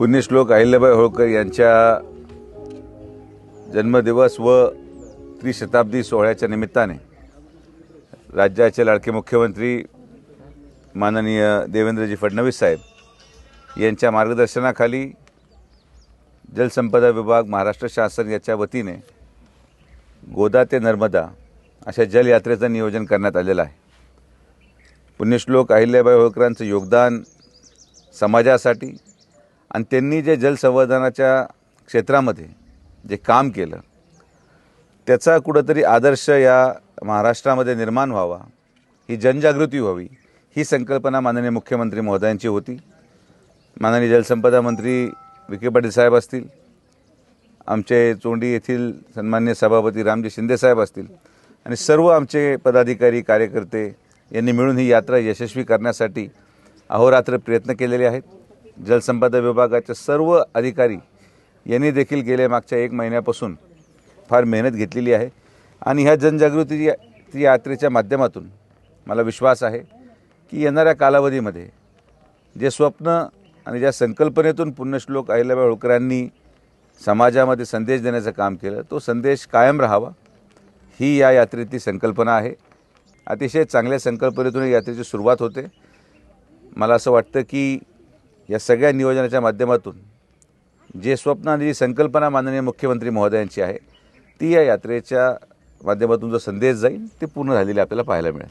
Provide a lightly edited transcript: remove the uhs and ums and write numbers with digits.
पुण्यश्लोक अहिल्याबाई होळकर यांच्या जन्मदिवस व त्रिशताब्दी सोहळ्याच्या निमित्ताने राज्याचे लाडके मुख्यमंत्री माननीय देवेंद्रजी फडणवीस साहेब यांच्या मार्गदर्शनाखाली जलसंपदा विभाग महाराष्ट्र शासन याच्या वतीने गोदा ते नर्मदा अशा जलयात्रेचं नियोजन करण्यात आलेलं आहे। पुण्यश्लोक अहिल्याबाई होळकरांचं योगदान समाजासाठी आणि त्यांनी जे जलसंवर्धनाच्या क्षेत्रामध्ये जे काम केलं त्याचा कुठेतरी आदर्श या महाराष्ट्रामध्ये निर्माण व्हावा, ही जनजागृती व्हावी, ही संकल्पना माननीय मुख्यमंत्री महोदयांची होती। माननीय जलसंपदा मंत्री विखे पाटील साहेब असतील, आमचे चोंडी येथील सन्मान्य सभापती रामजी शिंदे साहेब असतील आणि सर्व आमचे पदाधिकारी कार्यकर्ते यांनी मिळून ही यात्रा यशस्वी करण्यासाठी अहोरात्र प्रयत्न केलेले आहेत। जलसंपदा विभागाचे सर्व अधिकारी यांनी देखील गेल्या मागच्या 1 महिन्यापासून फार मेहनत घेतलेली आहे आणि ह्या जनजागृती यात्रेच्या माध्यमातून मला विश्वास आहे की येणाऱ्या कालावधीमध्ये जे स्वप्न आणि ज्या संकल्पनेतून पुण्यश्लोक अहिल्याबाई होळकरांनी समाजामध्ये संदेश देण्याचं काम केलं तो संदेश कायम राहावा, ही या यात्रेची संकल्पना आहे। अतिशय चांगल्या संकल्पनेतून यात्रेची सुरुवात होते। मला असं वाटतं की या सगळ्या नियोजनाच्या माध्यमातून जे स्वप्न आणि जी संकल्पना माननीय मुख्यमंत्री महोदयांची आहे ती या यात्रेच्या माध्यमातून जो संदेश जाईल ते पूर्ण झालेले आपल्याला पाहायला मिळेल।